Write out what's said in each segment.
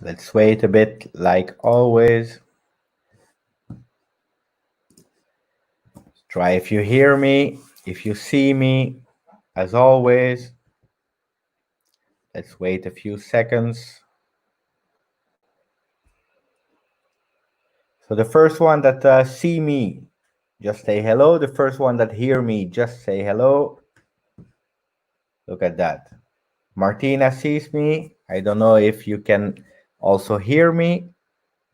Let's wait a bit, like always. Try if you hear me, if you see me, as always. Let's wait a few seconds. So the first one that see me, just say hello. The first one that hear me, just say hello. Look at that. Martina sees me. I don't know if you can also hear me.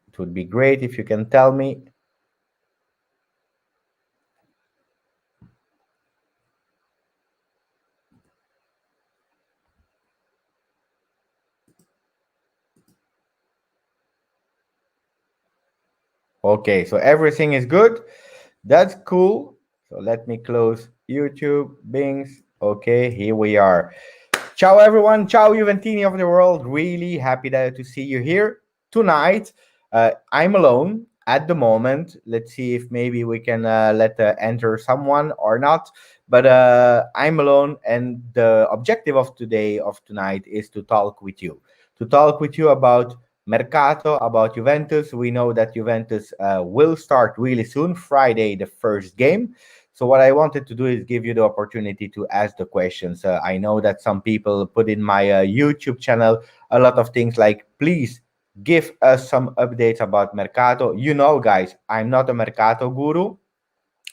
It would be great if you can tell me. Okay, so everything is good. That's cool. So let me close YouTube, Bings. Okay, here we are. Ciao, everyone. Ciao, Juventini of the world. Really happy to see you here tonight. I'm alone at the moment. Let's see if maybe we can let enter someone or not. But I'm alone, and the objective of tonight, is to talk with you. To talk with you about Mercato, about Juventus. We know that Juventus will start really soon, Friday, the first game. So what I wanted to do is give you the opportunity to ask the questions. I know that some people put in my YouTube channel a lot of things like, please give us some updates about Mercato. You know, guys, I'm not a Mercato guru.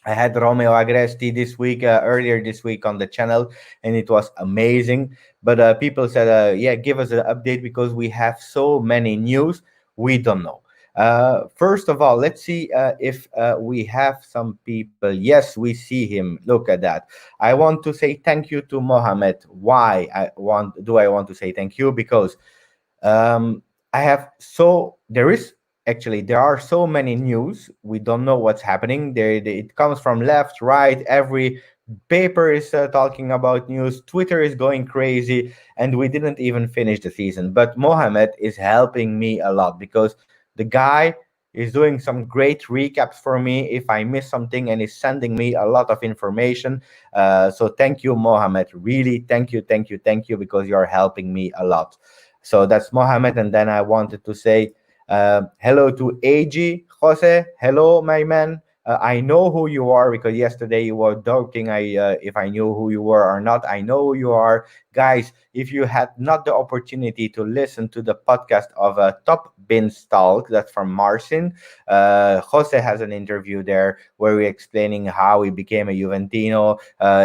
I had Romeo Agresti this week, earlier this week on the channel, and it was amazing. But people said, yeah, give us an update because we have so many news. We don't know. First of all, let's see if we have some people. Yes, we see him. Look at that. I want to say thank you to Mohammed. Why I want to say thank you? Because um, there are so many news. We don't know what's happening. It comes from left, right. Every paper is talking about news. Twitter is going crazy, and we didn't even finish the season. But Mohammed is helping me a lot because the guy is doing some great recaps for me if I miss something, and is sending me a lot of information. So thank you, Mohammed. Really, thank you, thank you, thank you, because you're helping me a lot. So that's Mohammed. And then I wanted to say hello to AG. Jose, hello, my man. I know who you are because yesterday you were joking. If I knew who you were or not, I know who you are. Guys, if you had not the opportunity to listen to the podcast of Top Bin's Talk, that's from Marcin, Jose has an interview there where we're explaining how he became a Juventino.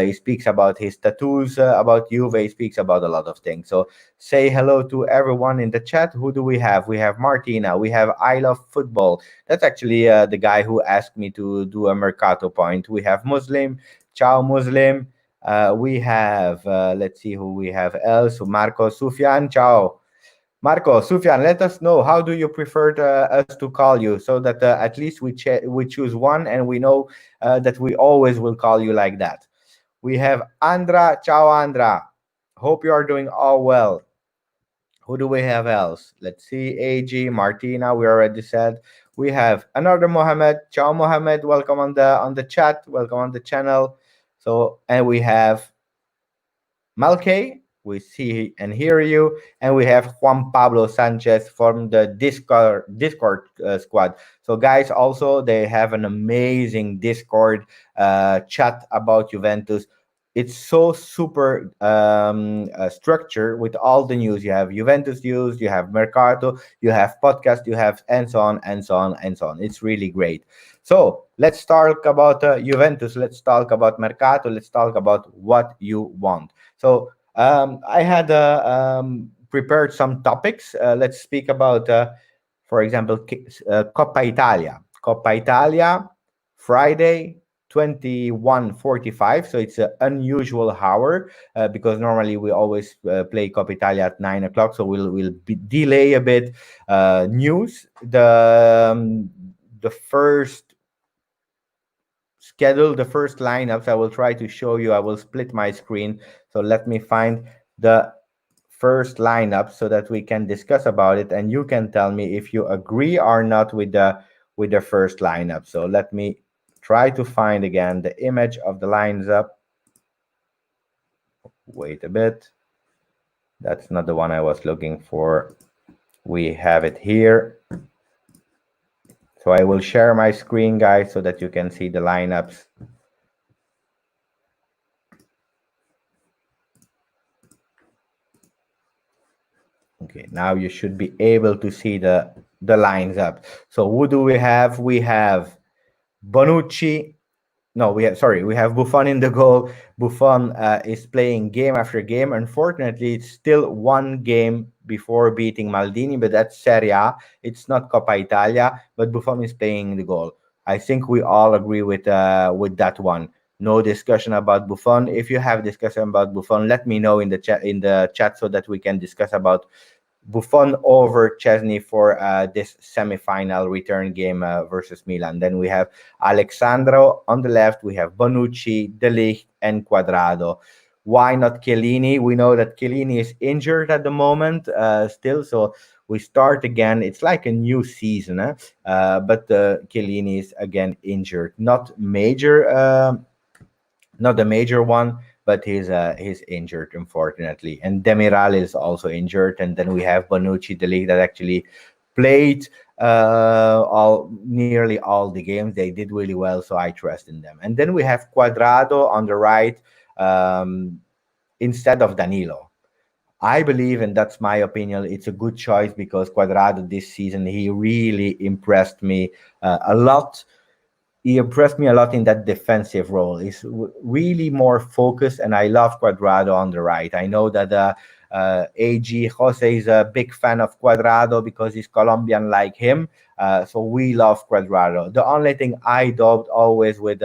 He speaks about his tattoos, about Juve. He speaks about a lot of things. So say hello to everyone in the chat. Who do we have? We have Martina. We have I Love Football. That's actually the guy who asked me to do a Mercato point. We have Muslim. Ciao, Muslim. We have, let's see who we have else. Marco Sufyan. Ciao. Marco, Sufyan, let us know, how do you prefer us to call you, so that at least we choose one, and we know that we always will call you like that. We have Andra. Ciao, Andra. Hope you are doing all well. Who do we have else? Let's see. AG, Martina, we already said. We have another Mohammed. Ciao, Mohammed. Welcome on the chat. Welcome on the channel. So, and we have Malkay. We see and hear you. And we have Juan Pablo Sanchez from the Discord squad. So, guys, also they have an amazing Discord chat about Juventus. It's so super structured with all the news. You have Juventus news, you have Mercato, you have podcast, you have and so on and so on and so on. It's really great. So let's talk about Juventus. Let's talk about Mercato. Let's talk about what you want. So I had prepared some topics. Let's speak about, for example, Coppa Italia. Coppa Italia, Friday, 21:45. So it's an unusual hour because normally we always play Coppa Italia at 9 o'clock. So we'll delay a bit. News. The first schedule, the first lineups, I will try to show you. I will split my screen. So let me find the first lineup so that we can discuss about it, and you can tell me if you agree or not with the first lineup. So let me try to find again the image of the lines up. Wait a bit. That's not the one I was looking for. We have it here. So I will share my screen, guys, so that you can see the lineups. Okay, now you should be able to see the lines up. So who do we have? We have Bonucci. No, we have Buffon in the goal. Buffon is playing game after game. Unfortunately, it's still one game before beating Maldini, but that's Serie A. It's not Coppa Italia, but Buffon is playing the goal. I think we all agree with that one. No discussion about Buffon. If you have discussion about Buffon, let me know in the chat so that we can discuss about Buffon over Chesney for this semi-final return game versus Milan. Then we have Alexandro on the left. We have Bonucci, De Ligt, and Quadrado. Why not Chiellini? We know that Chiellini is injured at the moment still, so we start again. It's like a new season, but Chiellini is again injured. Not the major one, but he's injured, unfortunately. And Demiral is also injured. And then we have Bonucci, the league that actually played all nearly all the games. They did really well, so I trust in them. And then we have Quadrado on the right instead of Danilo. I believe, and that's my opinion, it's a good choice because Quadrado this season, he really impressed me a lot. He impressed me a lot in that defensive role. He's really more focused, and I love Cuadrado on the right. I know that AG Jose is a big fan of Cuadrado because he's Colombian like him. So we love Cuadrado. The only thing I doubt always with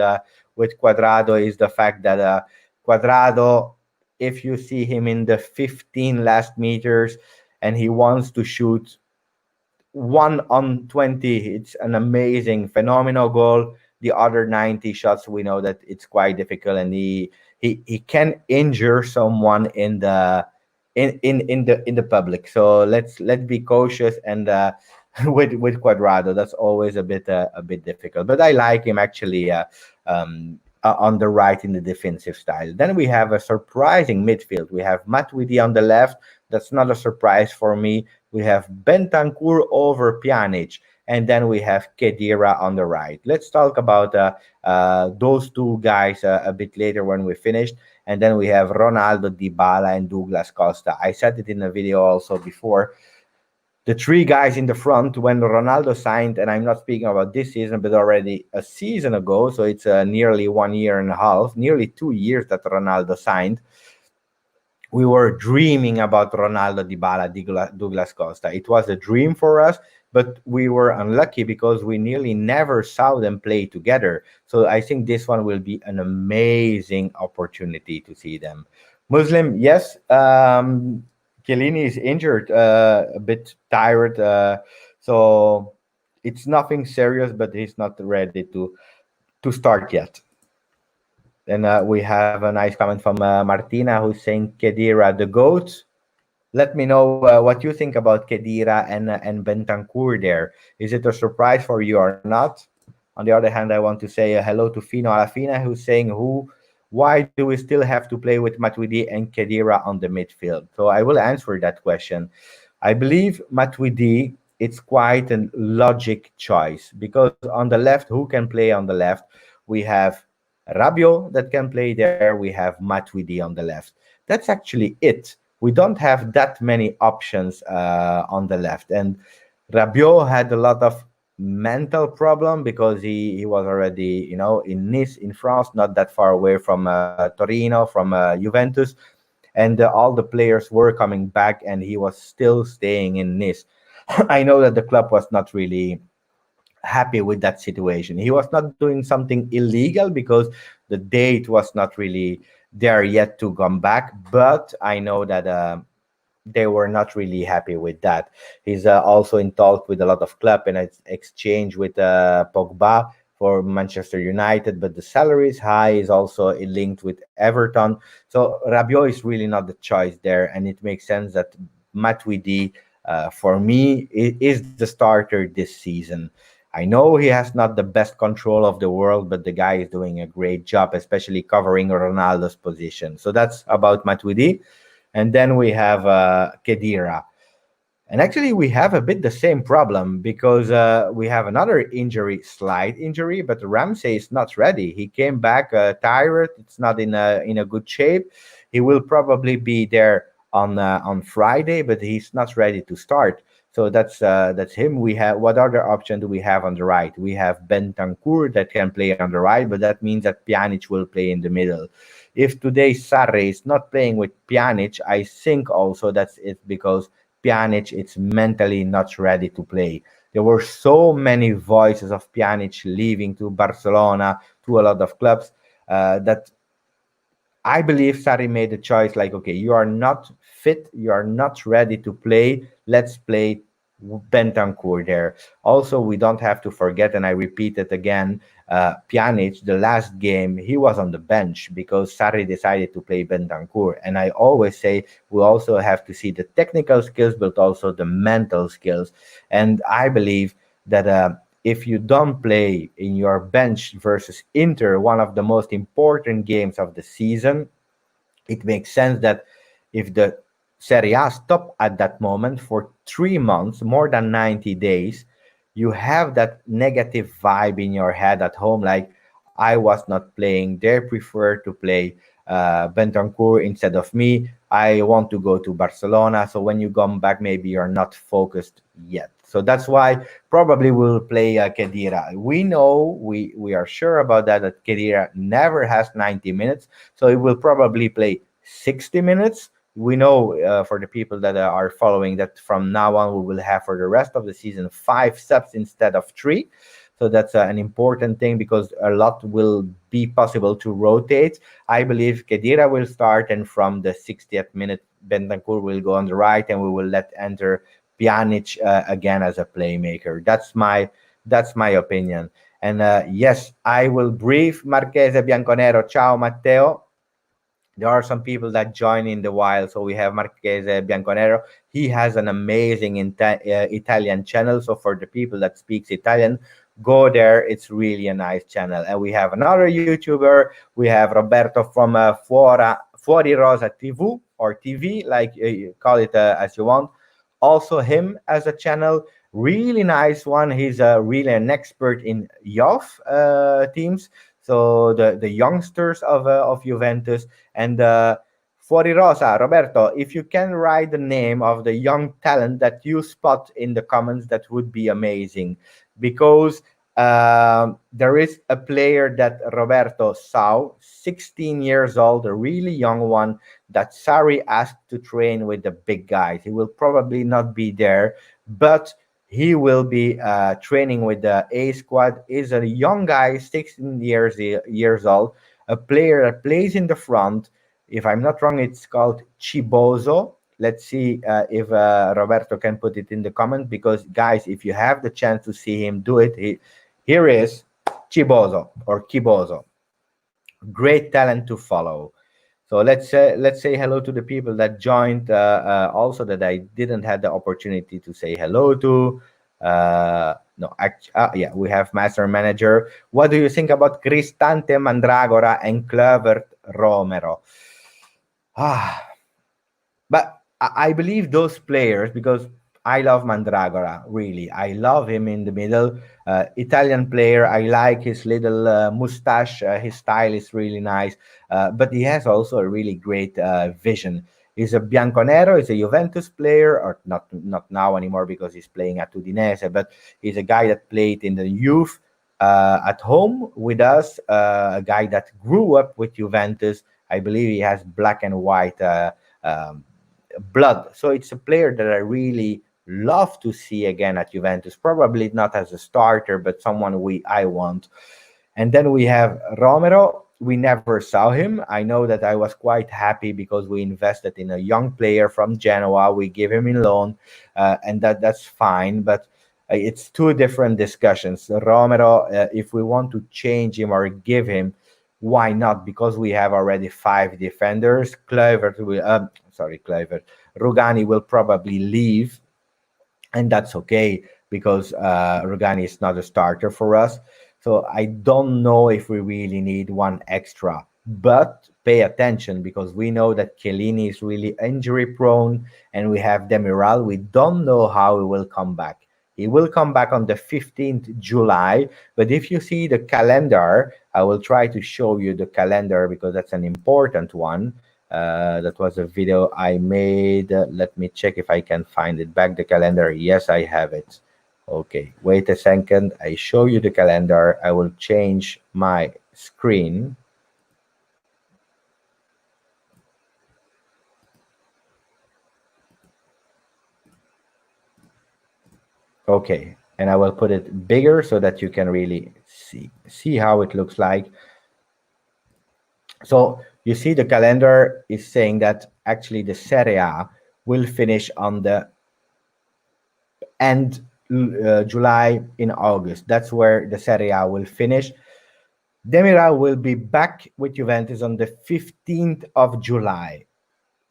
Cuadrado is the fact that Cuadrado, if you see him in the 15 last meters and he wants to shoot 1 on 20, it's an amazing, phenomenal goal. The other 90 shots, we know that it's quite difficult, and he can injure someone in the public. So let's be cautious and with Cuadrado, that's always a bit difficult. But I like him actually on the right in the defensive style. Then we have a surprising midfield. We have Matuidi on the left. That's not a surprise for me. We have Bentancur over Pjanic, and then we have Khedira on the right. Let's talk about those two guys a bit later when we finished. And then we have Ronaldo, Dybala, and Douglas Costa. I said it in the video also before. The three guys in the front when Ronaldo signed, and I'm not speaking about this season, but already a season ago, so it's nearly 1 year and a half, nearly 2 years that Ronaldo signed. We were dreaming about Ronaldo, Dybala, Douglas Costa. It was a dream for us, but we were unlucky because we nearly never saw them play together. So I think this one will be an amazing opportunity to see them. Muslim, yes, Chiellini is injured, a bit tired, so it's nothing serious, but he's not ready to start yet. Then we have a nice comment from Martina who's saying Khedira the GOAT. Let me know what you think about Khedira and Bentancur there. Is it a surprise for you or not? On the other hand, I want to say hello to Fino Alafina who's saying why do we still have to play with Matuidi and Khedira on the midfield? So I will answer that question. I believe Matuidi, it's quite a logic choice because on the left, who can play on the left? We have Rabiot that can play there. We have Matuidi on the left. That's actually it. We don't have that many options on the left. And Rabiot had a lot of mental problem because he was already in Nice in France, not that far away from Torino, from Juventus, and all the players were coming back, and he was still staying in Nice. I know that the club was not really happy with that situation. He was not doing something illegal because the date was not really there yet to come back, but I know that they were not really happy with that. He's also in talk with a lot of club and it's exchange with Pogba for Manchester United, but the salary is high. Is also linked with Everton, so Rabiot is really not the choice there, and it makes sense that Matuidi, for me, is the starter this season. I know he has not the best control of the world, but the guy is doing a great job, especially covering Ronaldo's position. So that's about Matuidi. And then we have Khedira. And actually, we have a bit the same problem because we have another injury, slight injury, but Ramsey is not ready. He came back tired. It's not in a good shape. He will probably be there on Friday, but he's not ready to start. So that's him. We have what other option do we have on the right? We have Bentancur that can play on the right, but that means that Pjanic will play in the middle. If today Sarri is not playing with Pjanic, I think also that's it because Pjanic is mentally not ready to play. There were so many voices of Pjanic leaving to Barcelona, to a lot of clubs, that I believe Sarri made a choice like, okay, you are not fit, you are not ready to play. Let's play Bentancur there. Also, we don't have to forget, and I repeat it again, Pjanic, the last game, he was on the bench because Sarri decided to play Bentancur. And I always say we also have to see the technical skills, but also the mental skills. And I believe that if you don't play in your bench versus Inter, one of the most important games of the season, it makes sense that if the Serie A stop at that moment for 3 months, more than 90 days, you have that negative vibe in your head at home, like I was not playing, they prefer to play Bentancur instead of me. I want to go to Barcelona. So when you come back, maybe you're not focused yet. So that's why probably we'll play Kedira. We know, we are sure about that, that Kedira never has 90 minutes. So he will probably play 60 minutes. We know for the people that are following that from now on, we will have for the rest of the season 5 subs instead of 3. So that's an important thing because a lot will be possible to rotate. I believe Kedira will start, and from the 60th minute, Bentancur will go on the right, and we will let enter Pjanic again as a playmaker. That's my opinion. And yes, I will brief Marchese Bianconero. Ciao, Matteo. There are some people that join in the while. So we have Marchese Bianconero. He has an amazing Italian channel. So for the people that speaks Italian, go there. It's really a nice channel. And we have another YouTuber. We have Roberto from Fuori Rosa TV, or TV, like you call it as you want. Also him as a channel, really nice one. He's really an expert in youth teams, so the youngsters of Juventus. And Fuori Rosa, Roberto, if you can write the name of the young talent that you spot in the comments, that would be amazing, because there is a player that Roberto saw, 16 years old, a really young one, that Sarri asked to train with the big guys. He will probably not be there, but he will be training with the A squad. Is a young guy, 16 years old, a player that plays in the front. If I'm not wrong, it's called Chibozo. Let's see if Roberto can put it in the comment, because guys, if you have the chance to see him do it, here is Chibozo or Kibozo. Great talent to follow. So let's say hello to the people that joined. Also, that I didn't have the opportunity to say hello to. No, yeah, we have Master Manager. What do you think about Cristante Mandragora and Clever Romero? Ah, but I believe those players, because I love Mandragora, really. I love him in the middle. Italian player. I like his little mustache. His style is really nice. But he has also a really great vision. He's a Bianconero. He's a Juventus player, or not now anymore because he's playing at Udinese. But he's a guy that played in the youth at home with us. A guy that grew up with Juventus. I believe he has black and white um, blood. So it's a player that I really love to see again at Juventus. Probably not as a starter, but someone I want. And then we have Romero. We never saw him. I know that I was quite happy because we invested in a young player from Genoa. We give him in loan, and that's fine. But it's two different discussions. Romero, if we want to change him or give him, why not? Because we have already 5 defenders. Kluivert. Rugani will probably leave, and that's okay because Rugani is not a starter for us. So I don't know if we really need one extra. But pay attention because we know that Chiellini is really injury prone, and we have Demiral. We don't know how he will come back. He will come back on the 15th July. But if you see the calendar, I will try to show you the calendar because that's an important one. That was a video I made. Let me check if I can find it back. The calendar. Yes, I have it. Okay, wait a second. I show you the calendar. I will change my screen. Okay, and I will put it bigger so that you can really see how it looks like. So you see the calendar is saying that actually the Serie A will finish on the end July in August. That's where the Serie A will finish. Demiral will be back with Juventus on the 15th of July.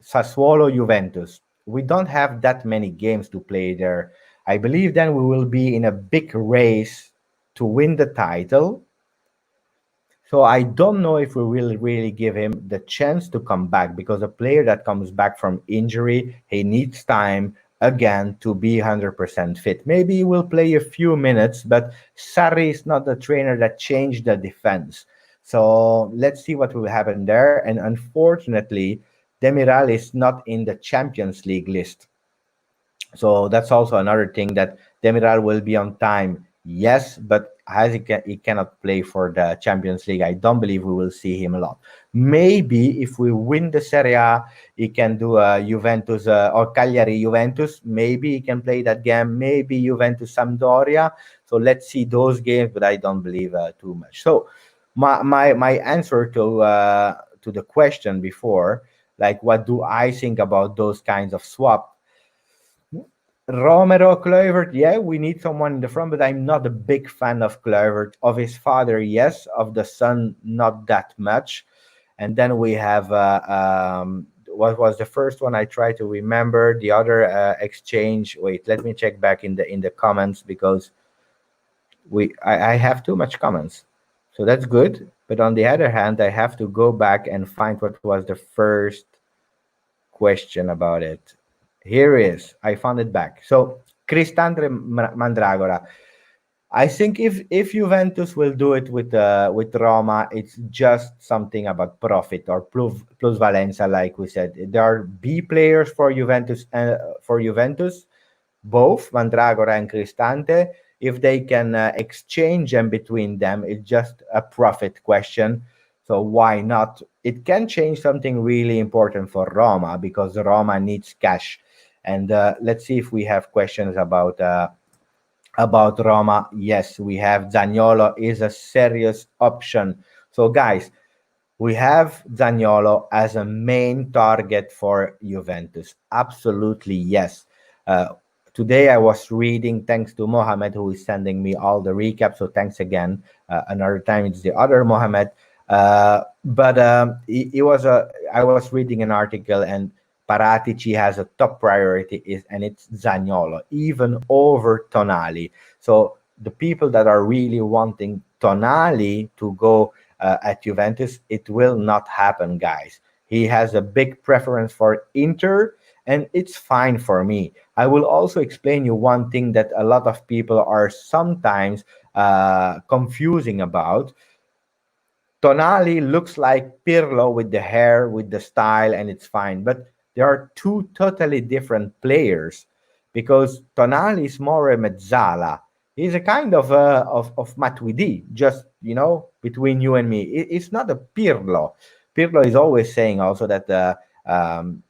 Sassuolo Juventus. We don't have that many games to play there. I believe then we will be in a big race to win the title. So I don't know if we will really give him the chance to come back because a player that comes back from injury, he needs time again to be 100% fit. Maybe he will play a few minutes, but Sarri is not the trainer that changed the defense. So let's see what will happen there. And unfortunately, Demiral is not in the Champions League list. So that's also another thing that Demiral will be on time. Yes, but as he cannot play for the Champions League, I don't believe we will see him a lot. Maybe if we win the Serie A, he can do a Juventus or Cagliari Juventus. Maybe he can play that game. Maybe Juventus Sampdoria. So let's see those games, but I don't believe too much. So my answer to the question before, like what do I think about those kinds of swap? Romero, Kluivert, yeah, we need someone in the front, but I'm not a big fan of Kluivert. Of his father, yes. Of the son, not that much. And then we have what was the first one I try to remember? The other exchange. Wait, let me check back in the comments because I have too much comments, so that's good. But on the other hand, I have to go back and find what was the first question about it. Here is, I found it back. So Cristante Mandragora. I think if Juventus will do it with Roma, it's just something about profit or plus valenza, like we said. There are B players for Juventus, both Mandragora and Cristante. If they can exchange them between them, it's just a profit question. So why not? It can change something really important for Roma because Roma needs cash. And let's see if we have questions about Roma. Yes, we have Zaniolo is a serious option. So guys, we have Zaniolo as a main target for Juventus. Absolutely, yes. Today I was reading, thanks to Mohamed, who is sending me all the recaps. So thanks again. Another time it's the other Mohamed. But I was reading an article, and Paratici has a top priority and it's Zaniolo, even over Tonali. So the people that are really wanting Tonali to go at Juventus, it will not happen, guys. He has a big preference for Inter, and it's fine for me. I will also explain you one thing that a lot of people are sometimes confusing about. Tonali looks like Pirlo with the hair, with the style, and it's fine. But there are two totally different players because Tonali is more a mezzala. He's a kind of Matuidi, just between you and me. It's not a Pirlo. Pirlo is always saying also that um,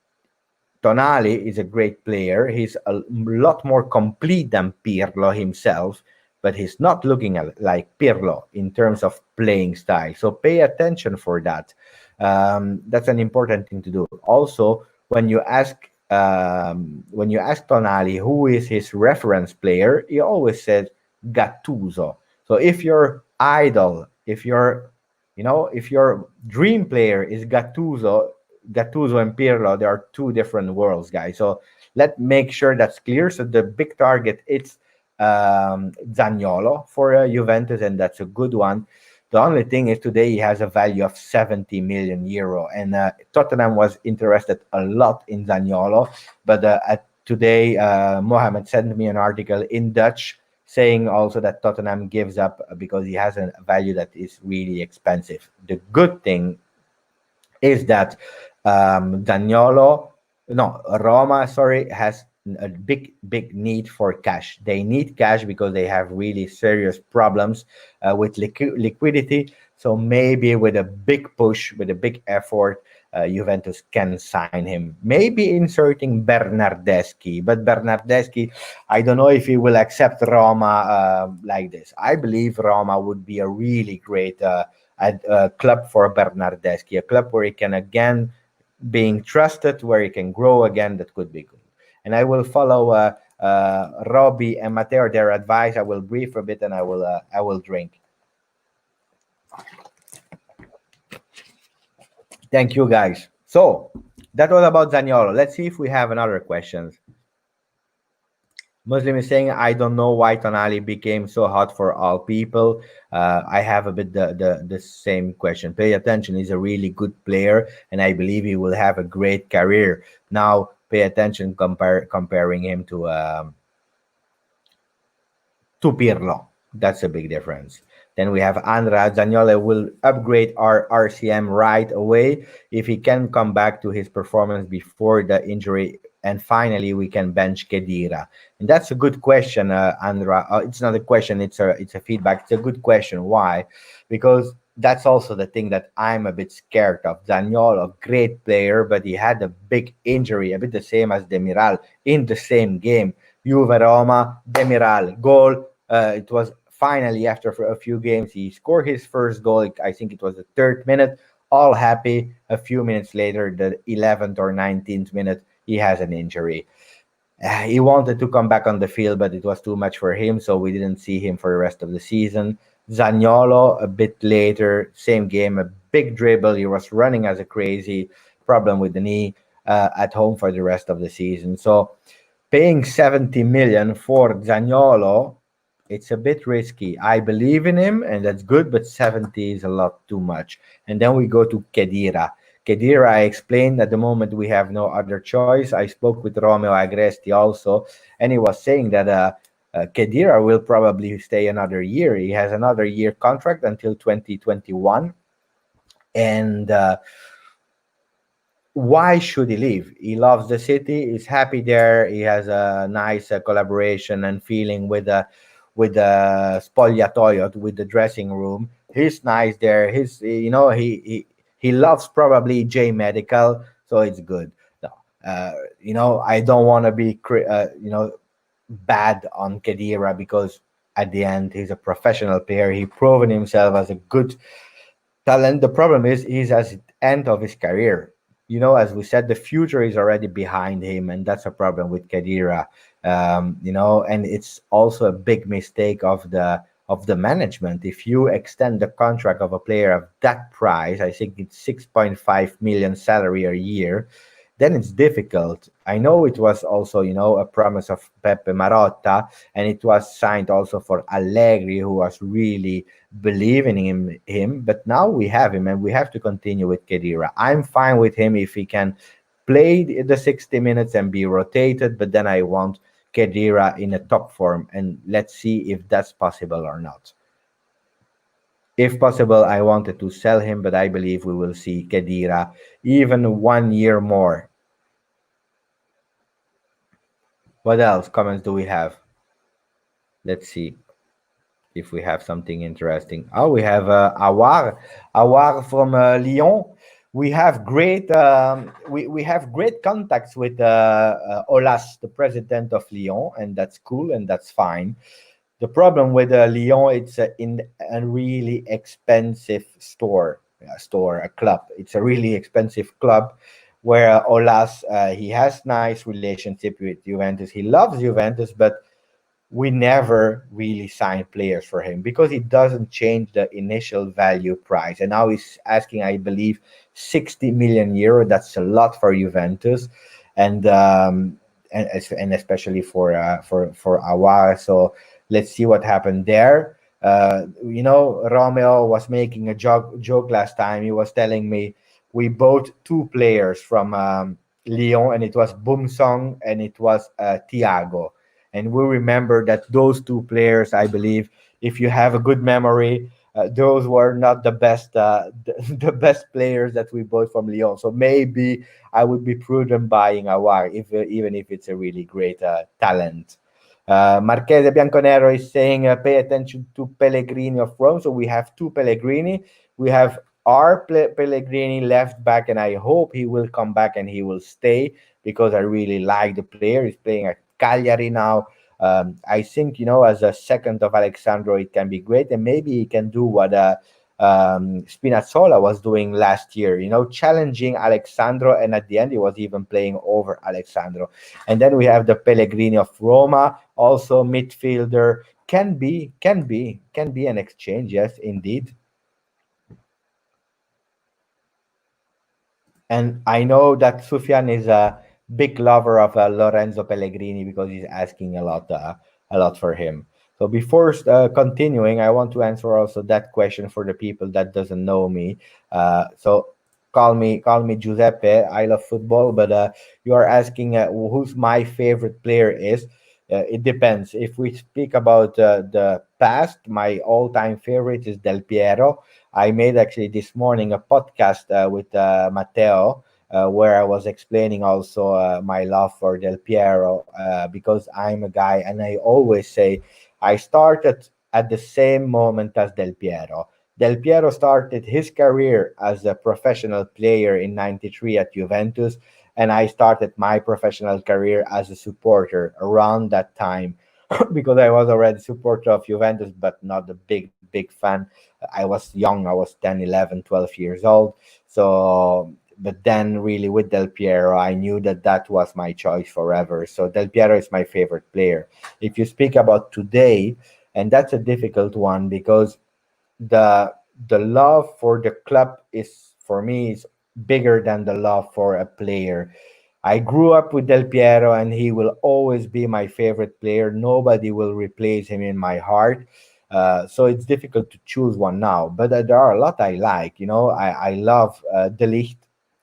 Tonali is a great player. He's a lot more complete than Pirlo himself, but he's not looking like Pirlo in terms of playing style. So pay attention for that. That's an important thing to do. Also, when you ask Tonali who is his reference player, he always says Gattuso. So if your idol, if your dream player is Gattuso and Pirlo, there are two different worlds, guys. So let's make sure that's clear. So the big target it's Zaniolo for Juventus, and that's a good one. The only thing is today he has a value of 70 million euro, and Tottenham was interested a lot in Zaniolo, but today Mohamed sent me an article in Dutch saying also that Tottenham gives up because he has a value that is really expensive. The good thing is that Zaniolo, no, Roma, sorry, has a big need for cash. They need cash because they have really serious problems with liquidity. So maybe with a big push, with a big effort, Juventus can sign him. Maybe inserting Bernardeschi, but Bernardeschi, I don't know if he will accept Roma like this. I believe Roma would be a really great a club for Bernardeschi, a club where he can again being trusted, where he can grow again. That could be good. And I will follow Robbie and Matteo their advice. I will brief a bit, and I will drink. Thank you, guys. So that was about Zaniolo. Let's see if we have another questions. Muslim is saying, I don't know why Tonali became so hot for all people. I have a bit the same question. Pay attention. He's a really good player, and I believe he will have a great career. Now, pay attention comparing him to Pirlo. That's a big difference. Then we have Andra. Zaniolo will upgrade our RCM right away if he can come back to his performance before the injury. And finally, we can bench Kedira. And that's a good question, Andra. It's not a question, it's a feedback. It's a good question. Why? Because that's also the thing that I'm a bit scared of. Zaniolo, great player, but he had a big injury, a bit the same as Demiral in the same game. Juve Roma, Demiral, goal. It was finally after a few games he scored his first goal. I think it was the 3rd minute. All happy. A few minutes later, the 11th or 19th minute, he has an injury. He wanted to come back on the field, but it was too much for him, so we didn't see him for the rest of the season. Zaniolo, a bit later, same game, a big dribble. He was running as a crazy, problem with the knee, at home for the rest of the season. So paying 70 million for Zaniolo, it's a bit risky. I believe in him, and that's good, but 70 is a lot too much. And then we go to Kedira. Kedira, I explained at the moment we have no other choice. I spoke with Romeo Agresti also, and he was saying that Kedira will probably stay another year. He has another year contract until 2021. And why should he leave? He loves the city. He's happy there. He has a nice collaboration and feeling with the spogliatoio, with the dressing room. He's nice there. He loves probably J Medical, so it's good. No, I don't want to be bad on Kedira because at the end he's a professional player. He proven himself as a good talent. The problem is he's at the end of his career. As we said, the future is already behind him, and that's a problem with Kedira. And it's also a big mistake of the management. If you extend the contract of a player of that price, I think it's 6.5 million salary a year, then it's difficult. I know it was also, a promise of Pepe Marotta, and it was signed also for Allegri, who was really believing in him. But now we have him, and we have to continue with Kedira. I'm fine with him if he can play the 60 minutes and be rotated, but then I want Kedira in a top form, and let's see if that's possible or not. If possible, I wanted to sell him, but I believe we will see Kedira even 1 year more. What else comments do we have? Let's see if we have something interesting. Oh, we have Awar from Lyon. We have great we have great contacts with Olas, the president of Lyon, and that's cool and that's fine. The problem with Lyon, it's in a really expensive a club. It's a really expensive club where Olas, he has nice relationship with Juventus. He loves Juventus, but we never really sign players for him because it doesn't change the initial value price. And now he's asking, I believe, 60 million euro. That's a lot for Juventus, and and especially for Awar. So let's see what happened there. Romeo was making a joke last time. He was telling me we bought two players from Lyon, and it was Bumsong and it was Thiago. And we remember that those two players, I believe, if you have a good memory, those were not the best players that we bought from Lyon. So maybe I would be prudent buying Awar, if even if it's a really great talent. Marchese Bianconero is saying, pay attention to Pellegrini of Rome. So we have two Pellegrini. We have our Pellegrini left back, and I hope he will come back and he will stay because I really like the player. He's playing at Cagliari now. I think, as a second of Alexandro, it can be great, and maybe he can do what Spinazzola was doing last year, challenging Alexandro, and at the end, he was even playing over Alexandro. And then we have the Pellegrini of Roma, also midfielder. Can be an exchange, yes, indeed. And I know that Sufyan is a big lover of Lorenzo Pellegrini because he's asking a lot for him. So before continuing, I want to answer also that question for the people that doesn't know me. So call me Giuseppe. I love football, but you are asking who's my favorite player is. It depends. If we speak about the past, my all-time favorite is Del Piero. I made actually this morning a podcast with Matteo, where I was explaining also my love for Del Piero, because I'm a guy and I always say I started at the same moment as Del Piero. Del Piero started his career as a professional player in '93 at Juventus, and I started my professional career as a supporter around that time because I was already supporter of Juventus, but not a big fan. I was young. I was 10, 11, 12 years old. So, but then really with Del Piero, I knew that that was my choice forever. So Del Piero is my favorite player. If you speak about today, and that's a difficult one because the the love for the club is for me is bigger than the love for a player. I grew up with Del Piero, and he will always be my favorite player. Nobody will replace him in my heart. So it's difficult to choose one now, but there are a lot I like. I love De Ligt.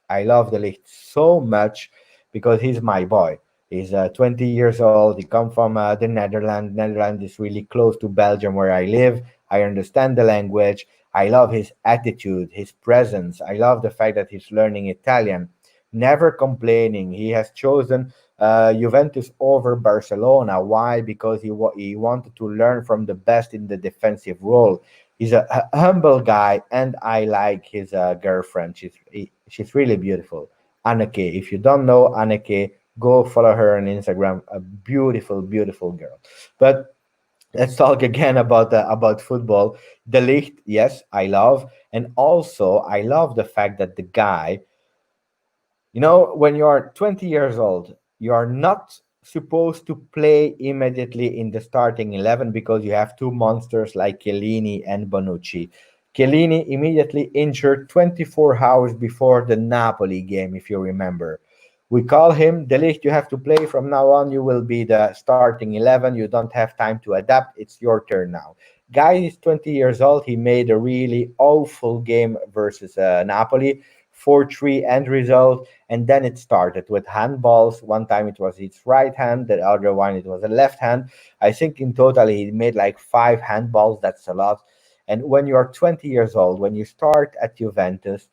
I love De Ligt so much because he's my boy. He's 20 years old. He come from the Netherlands. Netherlands is really close to Belgium, where I live. I understand the language. I love his attitude, his presence. I love the fact that he's learning Italian, never complaining. He has chosen Juventus over Barcelona. Why? Because he wanted to learn from the best in the defensive role. He's a humble guy, and I like his girlfriend. She's really beautiful. Anneke. If you don't know Anneke, go follow her on Instagram. A beautiful, beautiful girl. But let's talk again about football. The Ligt, yes, I love, and also I love the fact that the guy, when you are 20 years old, you are not supposed to play immediately in the starting 11 because you have two monsters like Chiellini and Bonucci. Chiellini immediately injured 24 hours before the Napoli game, if you remember. We call him De Ligt. You have to play from now on. You will be the starting 11. You don't have time to adapt. It's your turn now. Guy is 20 years old. He made a really awful game versus Napoli, 4-3 end result. And then it started with handballs. One time it was his right hand, the other one it was a left hand. I think in total he made like 5 handballs. That's a lot. And when you are 20 years old, when you start at Juventus,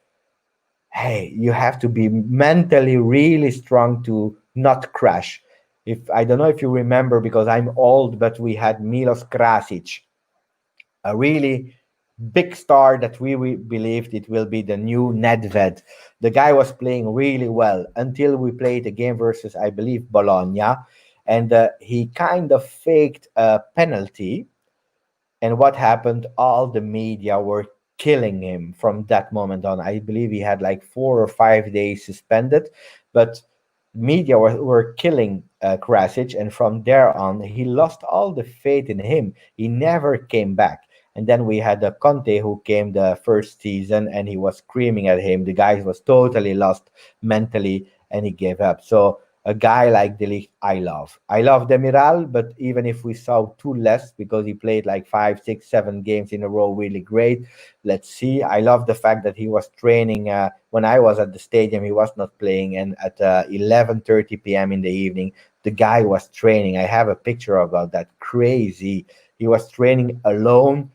hey, you have to be mentally really strong to not crash. If I don't know if you remember, because I'm old, but we had Milos Krasic, a really big star that we believed it will be the new Nedved. The guy was playing really well until we played a game versus, I believe, Bologna, and he kind of faked a penalty. And what happened? All the media were killing him from that moment on. I believe he had like 4 or 5 days suspended, but media were killing Krasic, and from there on, he lost all the faith in him. He never came back. And then we had Conte, who came the first season, and he was screaming at him. The guy was totally lost mentally, and he gave up. So a guy like Delict, I love. I love Demiral, but even if we saw two less because he played like 5, 6, 7 games in a row, really great. Let's see. I love the fact that he was training when I was at the stadium. He was not playing, and at 11:30 p.m. in the evening, the guy was training. I have a picture about that. Crazy. He was training alone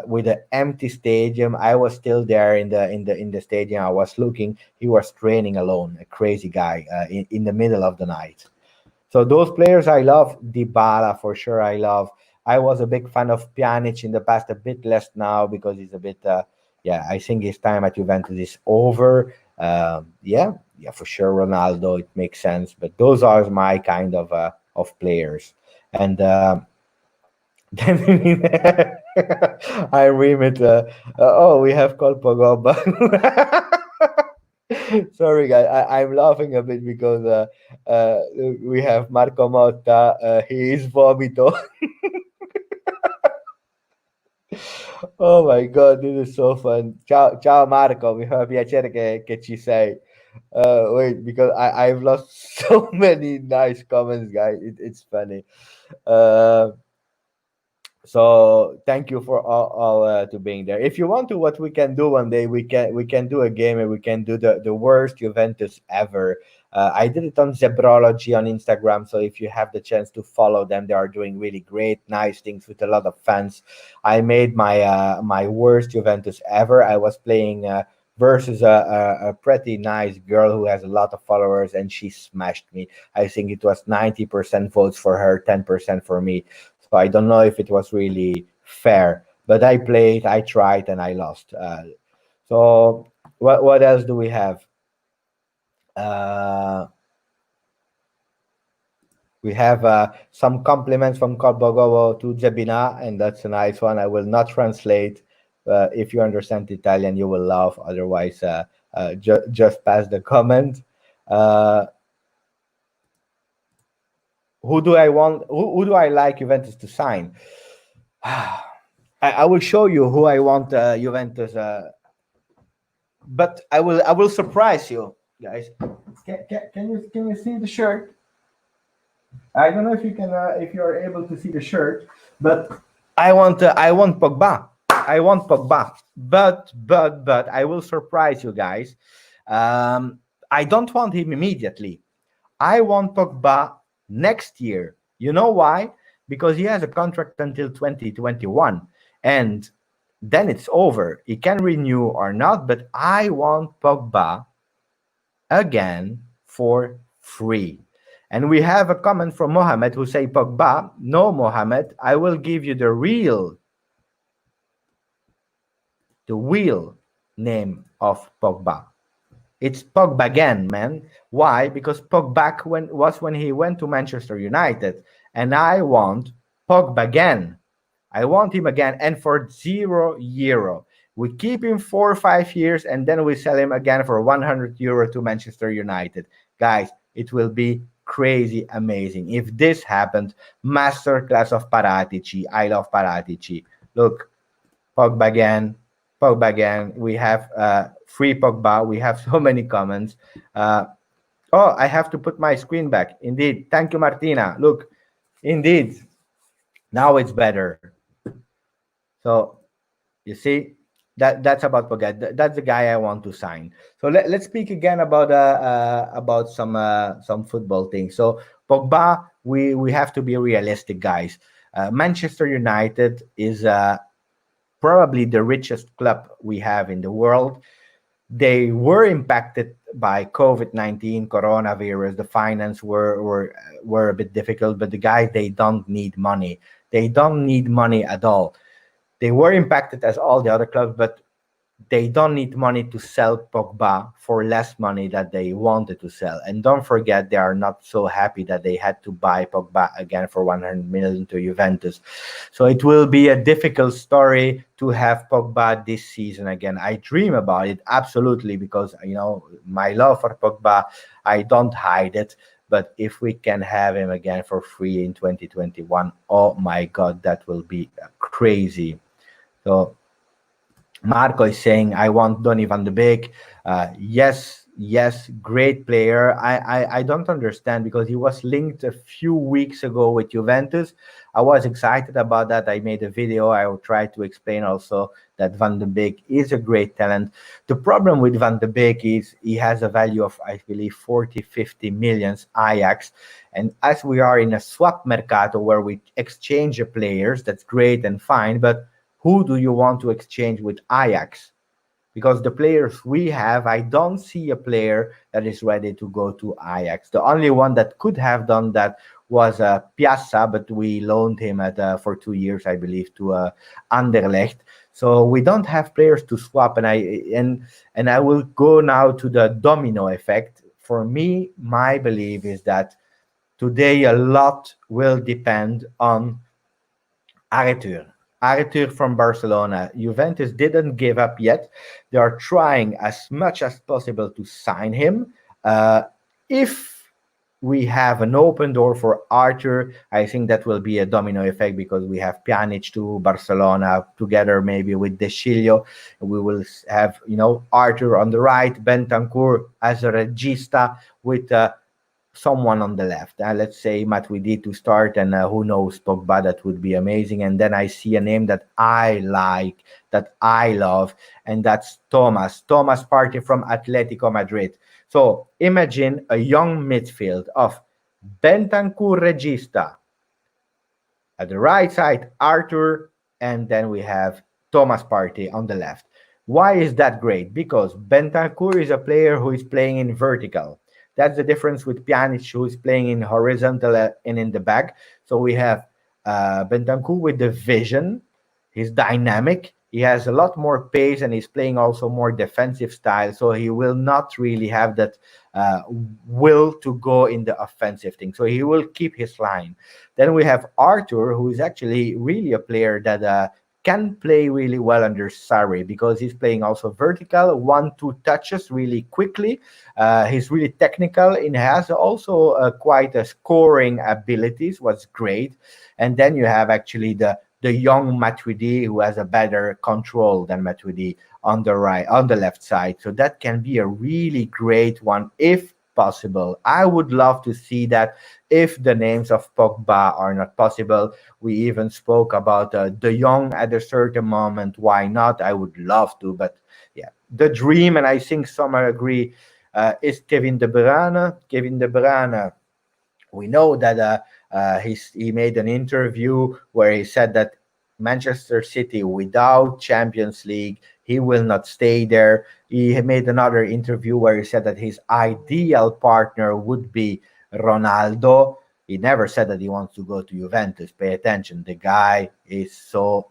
with an empty stadium. I was still there in the stadium. I was looking. He was training alone. A crazy guy in the middle of the night. So those players I love. Dybala for sure. I love. I was a big fan of Pjanic in the past. A bit less now because he's a bit. Yeah, I think his time at Juventus is over. Yeah, for sure. Ronaldo. It makes sense. But those are my kind of players. And then I remit. Oh, we have called Pogba. Sorry, guys. I'm laughing a bit because we have Marco Motta. He is vomito. Oh my God, this is so fun. Ciao, ciao Marco. Mi fa piacere che ci sei. Wait, because I've lost so many nice comments, guys. It's funny. Uh, so thank you for all to being there. If you want to, what we can do one day, we can do a game and we can do the worst Juventus ever. I did it on Zebrology on Instagram, so if you have the chance to follow them, they are doing really great, nice things with a lot of fans. I made my worst Juventus ever. I was playing versus a pretty nice girl who has a lot of followers, and she smashed me. I think it was 90% votes for her, 10% for me. So I don't know if it was really fair, but I played, I tried, and I lost. So what else do we have? Uh, we have some compliments from Corbogovo to Jebina, and that's a nice one. I will not translate. If you understand Italian, you will laugh. Otherwise, just pass the comment. Uh, who do I want? Who do I like Juventus to sign? I will show you who I want Juventus, but I will surprise you guys. Can you see the shirt? I don't know if you can if you are able to see the shirt, but I want Pogba. I want Pogba, but I will surprise you guys. I don't want him immediately. I want Pogba next year. You know why? Because he has a contract until 2021, and then it's over. He can renew or not, but I want Pogba again for free. And we have a comment from Mohammed who say, Pogba, no, Mohammed, I will give you the real name of Pogba. It's Pogba again, man. Why? Because Pogba was when he went to Manchester United, and I want Pogba again. I want him again, and for €0. We keep him 4 or 5 years, and then we sell him again for €100 to Manchester United. Guys, it will be crazy amazing. If this happened, masterclass of Paratici. I love Paratici. Look, Pogba again, Pogba again. We have free Pogba. We have so many comments. Oh, I have to put my screen back. Indeed. Thank you, Martina. Look, indeed. Now it's better. So you see, that's about Pogba. That's the guy I want to sign. So let's speak again about some football things. So Pogba, we have to be realistic, guys. Manchester United is probably the richest club we have in the world. They were impacted by COVID-19, coronavirus. The finance were a bit difficult, but the guys, they don't need money. They don't need money at all. They were impacted as all the other clubs, but they don't need money to sell Pogba for less money that they wanted to sell. And don't forget, they are not so happy that they had to buy Pogba again for 100 million to Juventus. So it will be a difficult story to have Pogba this season again. I dream about it, absolutely, because my love for Pogba, I don't hide it. But if we can have him again for free in 2021, oh my God, that will be crazy. So Marco is saying, I want Donny van de Beek. Yes, Yes, great player. I don't understand because he was linked a few weeks ago with Juventus. I was excited about that. I made a video. I will try to explain also that Van de Beek is a great talent. The problem with Van de Beek is he has a value of, I believe, 40, 50 millions Ajax. And as we are in a swap mercato where we exchange the players, that's great and fine. But who do you want to exchange with Ajax? Because the players we have, I don't see a player that is ready to go to Ajax. The only one that could have done that was Piazza, but we loaned him at for 2 years, I believe, to Anderlecht. So we don't have players to swap, and I will go now to the domino effect. For me, my belief is that today a lot will depend on Arthur. Arthur from Barcelona. Juventus didn't give up yet. They are trying as much as possible to sign him. Uh, if we have an open door for Arthur, I think that will be a domino effect because we have Pjanic to Barcelona together, maybe with De Sciglio. We will have, Arthur on the right, Bentancur as a regista with someone on the left. Let's say Matuidi to start, and who knows, Pogba, that would be amazing. And then I see a name that I like, that I love, and that's Thomas Partey from Atletico Madrid. So imagine a young midfield of Bentancur Regista, at the right side, Arthur, and then we have Thomas Partey on the left. Why is that great? Because Bentancur is a player who is playing in vertical. That's the difference with Pjanic, who is playing in horizontal and in the back. So we have Bentancur with the vision. He's dynamic. He has a lot more pace, and he's playing also more defensive style. So he will not really have that uh, will to go in the offensive thing. So he will keep his line. Then we have Arthur, who is actually really a player that can play really well under Sarri because he's playing also vertical, 1-2 touches really quickly. He's really technical and has also quite a scoring abilities, was great. And then you have actually the young Matuidi who has a better control than Matuidi on the right, on the left side. So that can be a really great one if possible. I would love to see that if the names of Pogba are not possible. We even spoke about De Jong at a certain moment. Why not? I would love to, but yeah, the dream, and I think some agree, is Kevin De Bruyne. Kevin De Bruyne, we know that he made an interview where he said that Manchester City without Champions League, he will not stay there. He made another interview where he said that his ideal partner would be Ronaldo. He never said that he wants to go to Juventus. Pay attention. The guy is so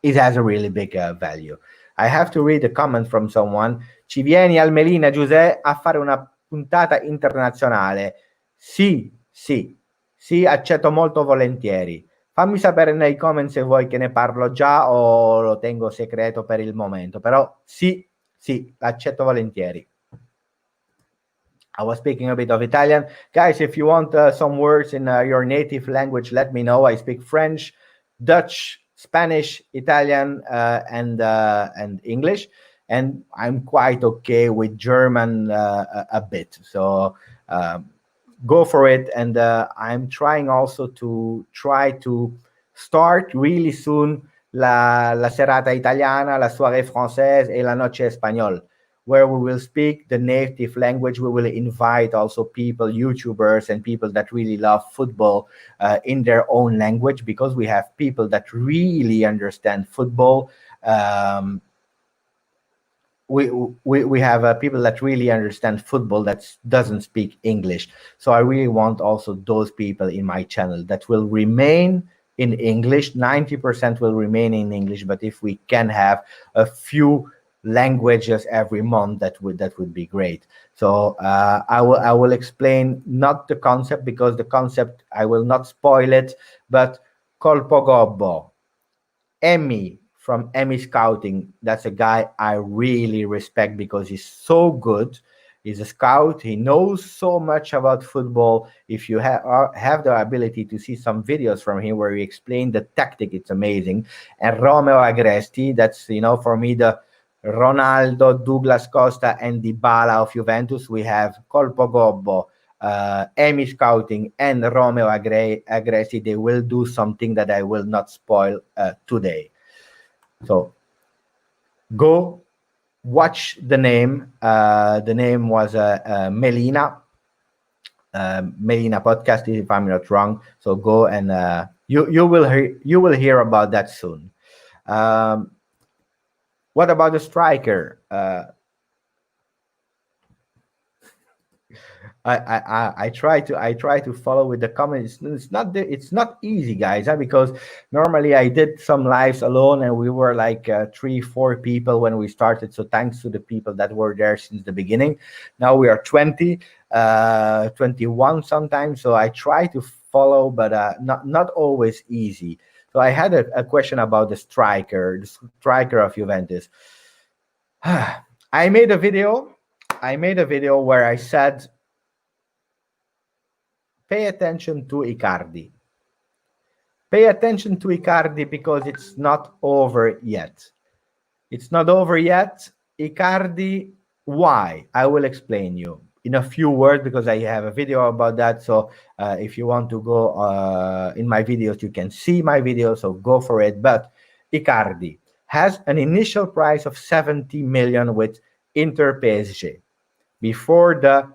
it has a really big value. I have to read a comment from someone. Ci vieni al Melina, Giuseppe, a fare una puntata internazionale? Sì, sì, sì, accetto molto volentieri. Fammi sapere nei comment se vuoi che ne parlo già o lo tengo segreto per il momento, però sì, sì, accetto volentieri. I was speaking a bit of Italian. Guys, if you want some words in your native language, let me know. I speak French, Dutch, Spanish, Italian, and English. And I'm quite okay with German a bit. So go for it. And I'm trying also to try to start really soon la serata italiana, la soirée française, et la noche espagnole, where we will speak the native language. We will invite also people, YouTubers, and people that really love football in their own language, because we have people that really understand football. We have people that really understand football that doesn't speak English. So I really want also those people in my channel that will remain in English. 90% will remain in English, but if we can have a few languages every month, that would be great. So I will explain not the concept, because the concept I will not spoil it, but Colpo Gobbo, Emmy from Emmy Scouting. That's a guy I really respect because he's so good. He's a scout. He knows so much about football. If you have the ability to see some videos from him where he explained the tactic, it's amazing. And Romeo Agresti, that's for me the Ronaldo, Douglas Costa, and Dybala of Juventus. We have Colpo Gobbo, Emi Scouting, and Romeo Agresti. They will do something that I will not spoil today. So go watch the name. The name was Melina. Melina podcast, if I'm not wrong. So go and you will hear about that soon. What about the striker? I try to follow with the comments. It's not easy, guys, because normally I did some lives alone, and we were like 3-4 people when we started. So thanks to the people that were there since the beginning. Now we are 20, 21 sometimes. So I try to follow, but not always easy. So I had a question about the striker of Juventus. I made a video where I said, pay attention to Icardi. Pay attention to Icardi because it's not over yet. It's not over yet. Icardi, why? I will explain you in a few words because I have a video about that. So if you want to go in my videos, you can see my video. So go for it. But Icardi has an initial price of 70 million with Inter PSG before the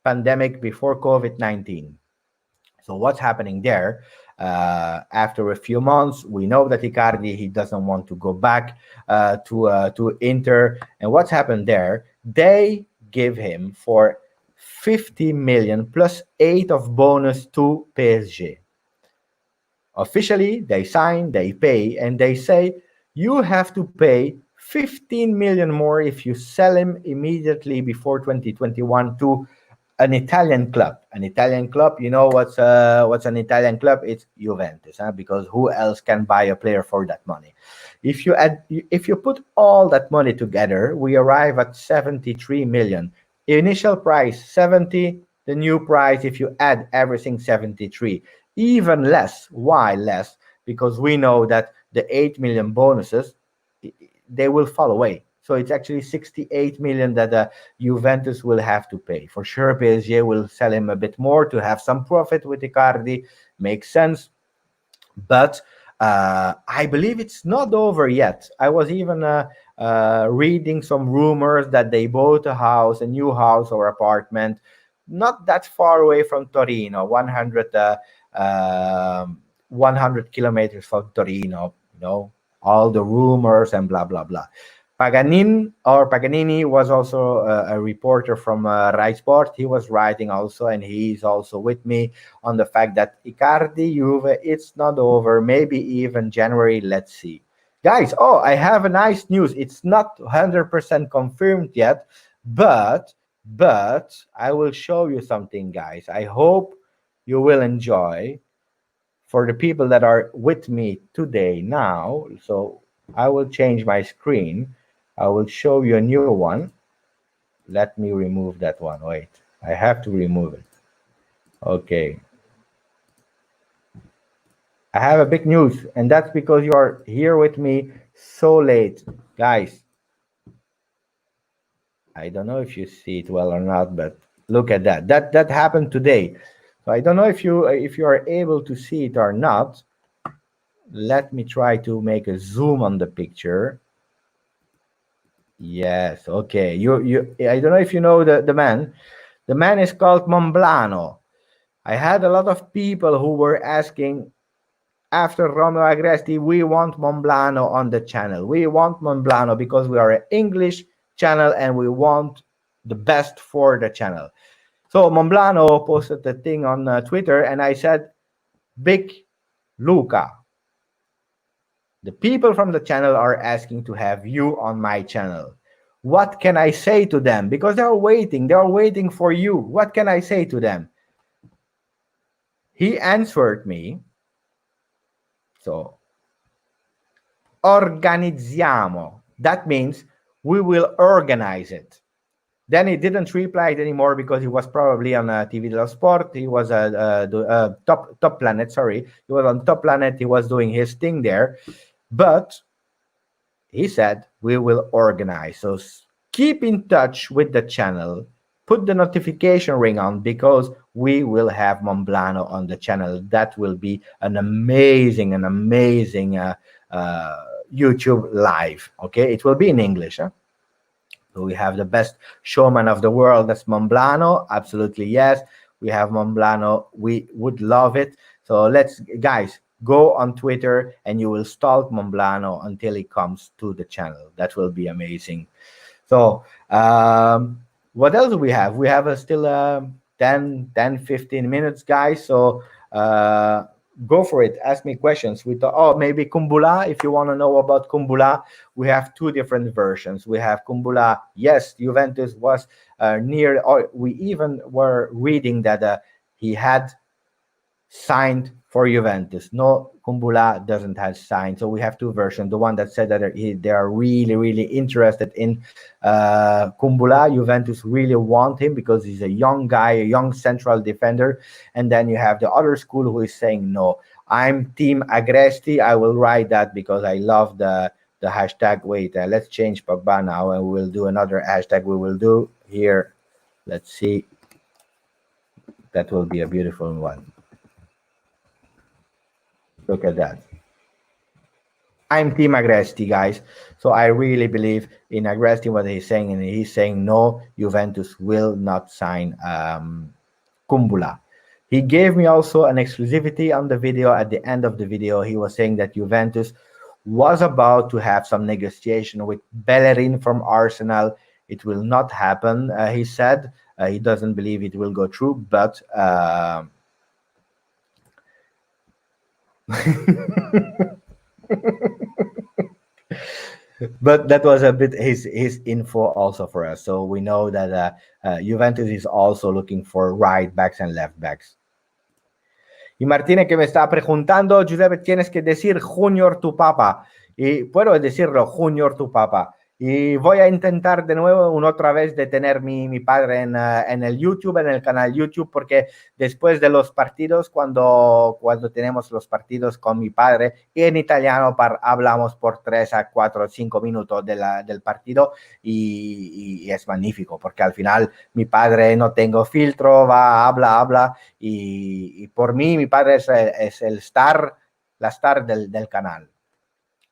pandemic, before COVID-19. So what's happening there? After a few months, we know that Icardi, he doesn't want to go back to Inter. And what's happened there? They give him for 50 million plus 8 of bonus to PSG. Officially, they sign, they pay, and they say, you have to pay 15 million more if you sell him immediately before 2021 to an Italian club. An Italian club, you know what's an Italian club? It's Juventus, because who else can buy a player for that money? If you put all that money together, we arrive at 73 million. Initial price 70, the new price, if you add everything, 73. Even less. Why less? Because we know that the 8 million bonuses, they will fall away. So it's actually 68 million that Juventus will have to pay. For sure, PSG will sell him a bit more to have some profit with Icardi. Makes sense. But I believe it's not over yet. I was even reading some rumors that they bought a new house or apartment, not that far away from Torino, 100 kilometers from Torino, all the rumors and blah, blah, blah. Paganini was also a reporter from Rai Sport. He was writing also, and he's also with me on the fact that Icardi, Juve, it's not over. Maybe even January. Let's see. Guys, I have a nice news. It's not 100% confirmed yet, but I will show you something, guys. I hope you will enjoy. For the people that are with me today now, so I will change my screen. I will show you a new one. Let me remove that one. Wait, I have to remove it. Okay. I have a big news, and that's because you are here with me so late. Guys, I don't know if you see it well or not, but look at that. That happened today. So I don't know if you are able to see it or not. Let me try to make a zoom on the picture. Yes, okay. You I don't know if you know the man. The man is called Momblano. I had a lot of people who were asking after Romeo Agresti, we want Momblano on the channel. We want Momblano because we are an English channel and we want the best for the channel. So Momblano posted the thing on Twitter, and I said, Big Luca, the people from the channel are asking to have you on my channel. What can I say to them? Because they're waiting for you. What can I say to them? He answered me. So, organizziamo. That means we will organize it. Then he didn't reply it anymore because he was probably on TV dello Sport. He was Top Planet, sorry. He was on Top Planet. He was doing his thing there. But he said we will organize. So keep in touch with the channel. Put the notification ring on because we will have Monblano on the channel. That will be an amazing YouTube live. Okay, it will be in English. Huh? So we have the best showman of the world. That's Monblano. Absolutely yes. We have Monblano. We would love it. So let's, guys, go on Twitter and you will stalk Monblano until he comes to the channel. That will be amazing. So what else do we have? We have still 15 minutes, guys. So go for it. Ask me questions. We thought, oh, maybe Kumbula. If you want to know about Kumbula, we have two different versions. We have Kumbula. Yes, Juventus was near. Or we even were reading that he had signed for Juventus. No, Kumbula doesn't have signed. So we have two versions. The one that said that they are really interested in Kumbula. Juventus really want him because he's a young guy, a young central defender. And then you have the other school who is saying, no, I'm Team Agresti. I will write that because I love the hashtag. Wait, let's change Pogba now and we'll do another hashtag. We will do here. Let's see. That will be a beautiful one. Look at that. I'm Team Agresti, guys. So I really believe in Agresti, what he's saying, and he's saying no, Juventus will not sign Kumbula. He gave me also an exclusivity on the video. At the end of the video, he was saying that Juventus was about to have some negotiation with Bellerin from Arsenal. It will not happen, he said. He doesn't believe it will go through, but but that was a bit his info also for us. So we know that Juventus is also looking for right backs and left backs. Y Martínez que me está preguntando, Giuseppe, tienes que decir Junior tu papa. Y puedo decirlo, Junior tu papa. Y voy a intentar de nuevo, una otra vez, de tener mi padre en el YouTube, en el canal YouTube, porque después de los partidos, cuando tenemos los partidos con mi padre, y en italiano hablamos por 3 a 4 5 minutos del partido, y es magnífico, porque al final mi padre no tengo filtro, habla, y por mí mi padre es la star del canal.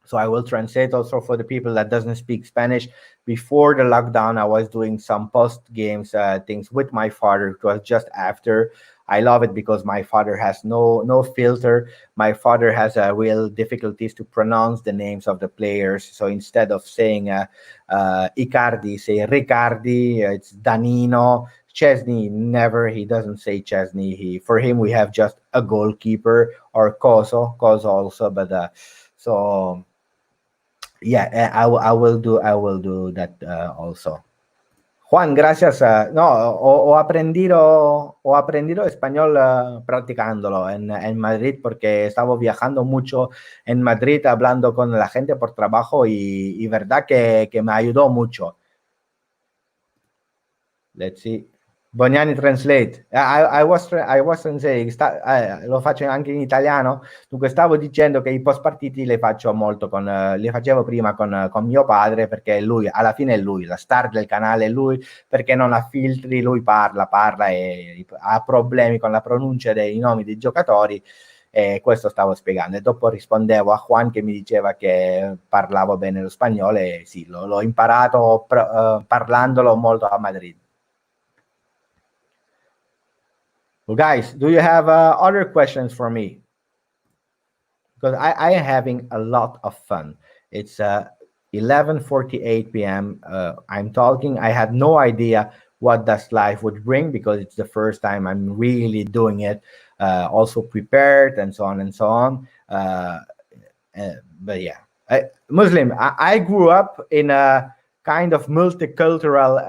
So I will translate also for the people that doesn't speak Spanish. Before the lockdown, I was doing some post-games things with my father. It was just after. I love it because my father has no filter. My father has real difficulties to pronounce the names of the players. So instead of saying Icardi, say Riccardi. It's Danino. Chesney, never. He doesn't say Chesney. For him, we have just a goalkeeper, or Coso also. But so. Yeah, I will do that also. Juan, gracias. No, he aprendido español practicándolo en Madrid, porque estaba viajando mucho en Madrid, hablando con la gente por trabajo y verdad que me ayudó mucho. Let's see. Boniani translate. I was translating, lo faccio anche in italiano. Dunque stavo dicendo che i post partiti li facevo prima con mio padre, perché lui, alla fine è lui, la star del canale è lui, perché non ha filtri, lui parla e ha problemi con la pronuncia dei nomi dei giocatori. E questo stavo spiegando, e dopo rispondevo a Juan che mi diceva che parlavo bene lo spagnolo, e sì, l'ho imparato parlandolo molto a Madrid. Well, guys, do you have other questions for me? Because I am having a lot of fun. It's 11:48 p.m. I'm talking. I had no idea what this live would bring, because it's the first time I'm really doing it. Also prepared and so on and so on. But yeah, Muslim. I grew up in a kind of multicultural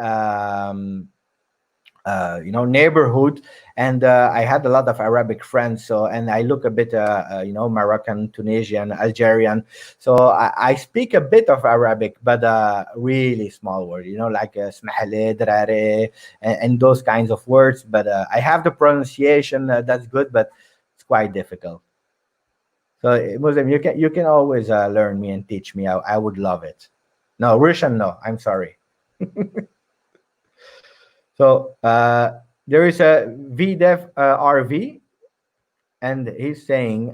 neighborhood, and I had a lot of Arabic friends. So, and I look a bit, Moroccan, Tunisian, Algerian. So I speak a bit of Arabic, but really small word, like smahale, drare, and those kinds of words. But I have the pronunciation that's good, but it's quite difficult. So Muslim, you can always learn me and teach me. I would love it. No, Russian, no. I'm sorry. So there is a VDev RV, and he's saying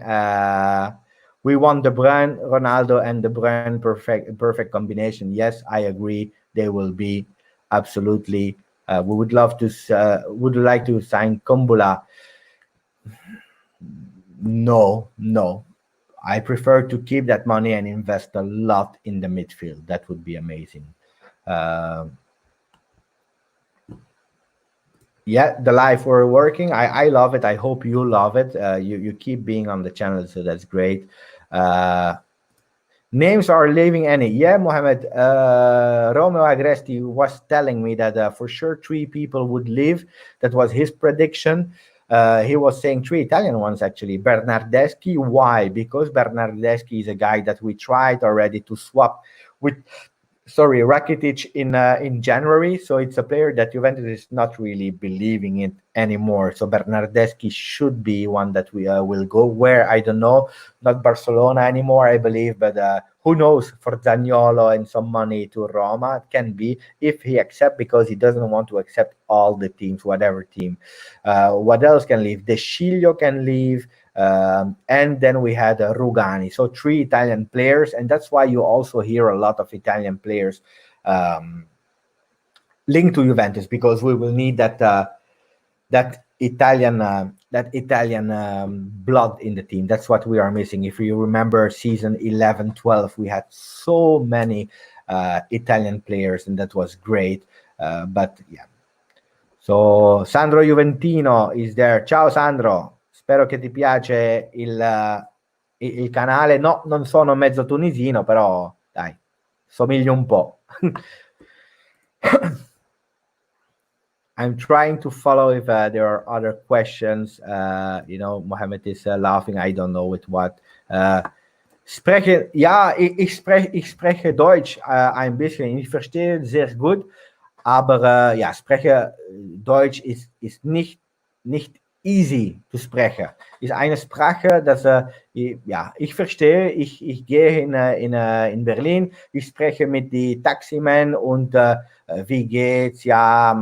we want De Bruyne, Ronaldo, and De Bruyne perfect combination. Yes, I agree. They will be absolutely. We would love to. Would like to sign Kumbula. No, no. I prefer to keep that money and invest a lot in the midfield. That would be amazing. Uh, yeah, the life we're working. I love it. I hope you love it. You keep being on the channel, so that's great. Uh, Names are leaving any. Yeah, Mohammed. Romeo Agresti was telling me that for sure 3 people would leave. That was his prediction. He was saying 3 Italian ones actually. Bernardeschi. Why? Because Bernardeschi is a guy that we tried already to swap with. Sorry, Rakitic in January. So it's a player that Juventus is not really believing in anymore. So Bernardeschi should be one that we will go. Where I don't know, not Barcelona anymore, I believe, but who knows, for Zaniolo and some money to Roma, it can be if he accept, because he doesn't want to accept all the teams, whatever team. What else can leave? De Sciglio can leave. And then we had Rugani. So 3 Italian players, and that's why you also hear a lot of Italian players linked to Juventus, because we will need that Italian blood in the team. That's what we are missing. If you remember season 11-12, we had so many Italian players, and that was great. But yeah. So Sandro Juventino is there. Ciao Sandro, spero che ti piace il canale. No, non sono mezzo tunisino, però dai, somiglio un po'. I'm trying to follow if there are other questions. Mohammed is laughing. I don't know with what. Spreche, ja, ich spreche Deutsch ein bisschen. Ich verstehe sehr gut, aber ja, spreche Deutsch ist nicht easy zu sprechen. Ist eine Sprache, dass ja, ich verstehe. Ich gehe in Berlin. Ich spreche mit den Taximen und wie geht's? Ja,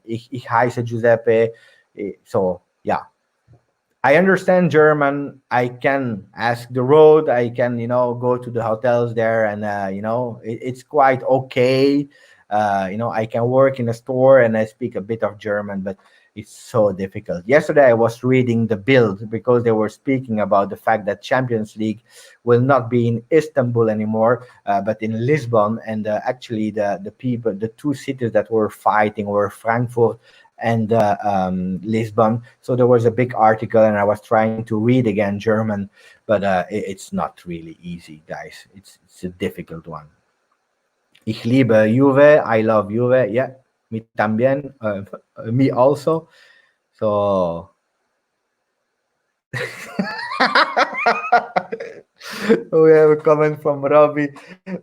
ich heiße Giuseppe. So, yeah. I understand German. I can ask the road. I can, go to the hotels there, and it's quite okay. I can work in a store and I speak a bit of German, but it's so difficult. Yesterday I was reading the Bild, because they were speaking about the fact that Champions League will not be in Istanbul anymore, but in Lisbon. And actually the 2 cities that were fighting were Frankfurt and Lisbon. So there was a big article, and I was trying to read again German, but it's not really easy, guys. It's a difficult one. Ich liebe Juve. I love Juve. Yeah, me también. Me also. So. We have a comment from Robbie.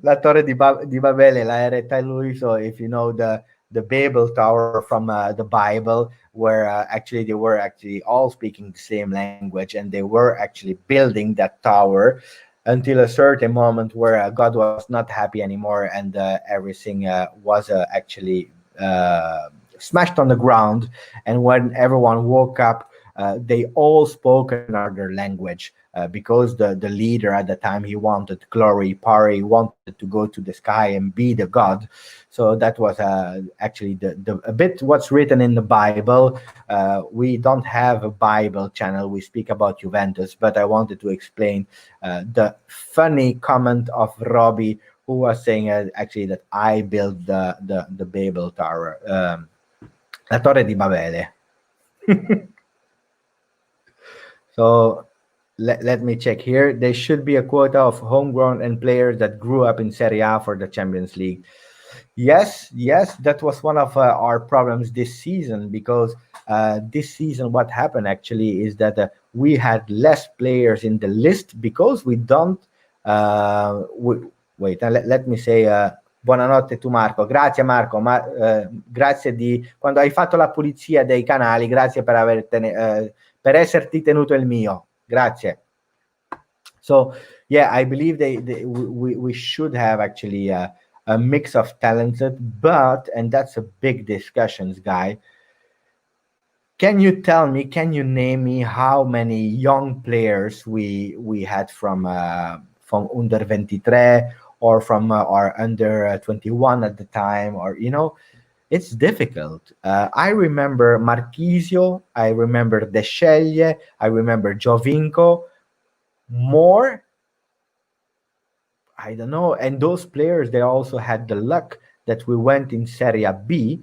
La Torre di Babele, la Ereta lui. So if you know the Babel Tower from the Bible, where actually they were actually all speaking the same language, and they were actually building that tower until a certain moment where God was not happy anymore, and everything was actually smashed on the ground. And when everyone woke up, they all spoke another language, because the leader at the time, he wanted glory, power, he wanted to go to the sky and be the god. So that was actually a bit what's written in the Bible. We don't have a Bible channel. We speak about Juventus, but I wanted to explain the funny comment of Robbie, who was saying actually that I built the Babel Tower, la Torre di Babele. So let me check here. There should be a quota of homegrown and players that grew up in Serie A for the Champions League. Yes, that was one of our problems this season, because this season what happened actually is that we had less players in the list, because we don't wait, let me say buonanotte tu Marco. Grazie Marco, grazie di quando hai fatto la pulizia dei canali, grazie per esserti tenuto il mio. Grazie. So yeah, I believe we should have actually a mix of talented, but and that's a big discussions, guy. Can you tell me? Can you name me how many young players we had from under 23 or from or under 21 at the time, or it's difficult. I remember Marchisio, I remember De Sceglie, I remember Giovinco. More, I don't know. And those players, they also had the luck that we went in Serie B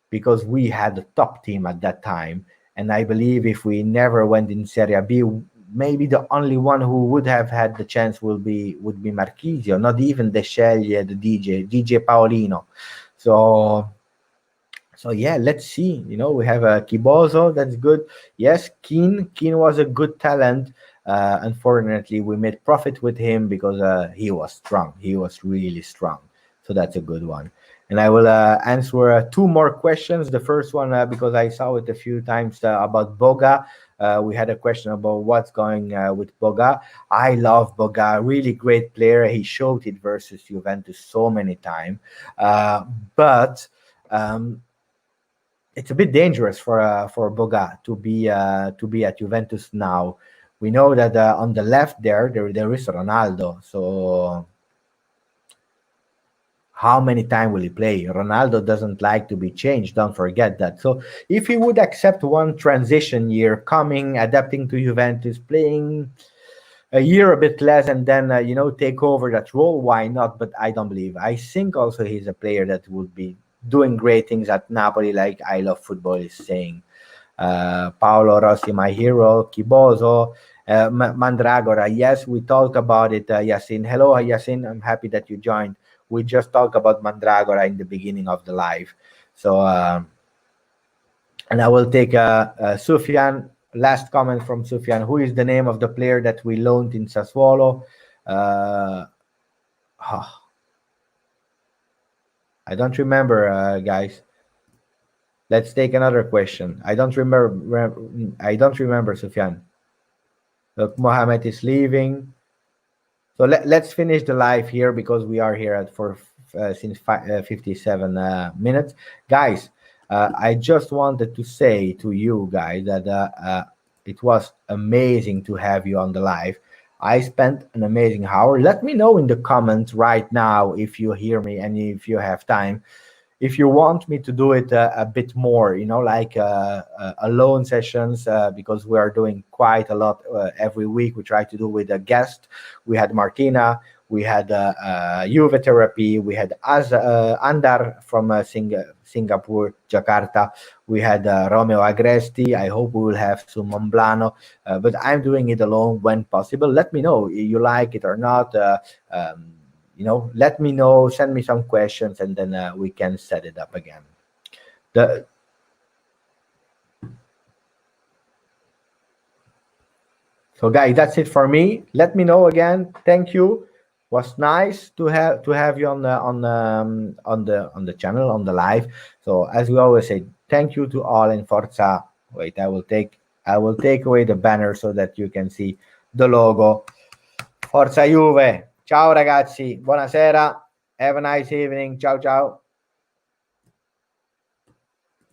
because we had a top team at that time. And I believe if we never went in Serie B, maybe the only one who would have had the chance would be Marchisio, not even De Sceglie, the DJ Paolino. So yeah, let's see. We have a Kibozo, that's good. Yes, Keane was a good talent. Unfortunately, we made profit with him because he was strong. He was really strong. So that's a good one. And I will answer two more questions. The first one, because I saw it a few times about Boga. We had a question about what's going with Boga. I love Boga, really great player. He showed it versus Juventus so many times. But it's a bit dangerous for Boga to be at Juventus now. We know that on the left there is Ronaldo. So how many times will he play? Ronaldo doesn't like to be changed. Don't forget that. So if he would accept one transition year, coming, adapting to Juventus, playing a year a bit less, and then take over that role, why not? But I don't believe. I think also he's a player that would be doing great things at Napoli, like I Love Football is saying. Paolo Rossi, my hero. Kibozo, Mandragora. Yes, we talked about it, Yasin. Hello, Yasin. I'm happy that you joined. We just talked about Mandragora in the beginning of the live. So, and I will take Sufyan. Last comment from Sufyan. Who is the name of the player that we loaned in Sassuolo? Uh, ah, I don't remember, guys. Let's take another question. I don't remember. I don't remember, Sufyan. Look, Mohammed is leaving. So let's finish the live here because we are here for 57 minutes. Guys, I just wanted to say to you guys that it was amazing to have you on the live. I spent an amazing hour. Let me know in the comments right now if you hear me and if you have time, if you want me to do it a bit more, like alone sessions, because we are doing quite a lot every week. We try to do with a guest. We had Martina, we had Juve therapy, we had Andar from Singapore, Jakarta, we had Romeo Agresti. I hope we will have some Momblano, but I'm doing it alone when possible. Let me know you like it or not. Let me know, send me some questions, and then we can set it up again. So guys, that's it for me. Let me know again. Thank you. Was nice to have you on the channel, on the live. So as we always say, thank you to all, and Forza. Wait, I will take away the banner so that you can see the logo. Forza Juve. Ciao ragazzi, buonasera. Have a nice evening. Ciao ciao.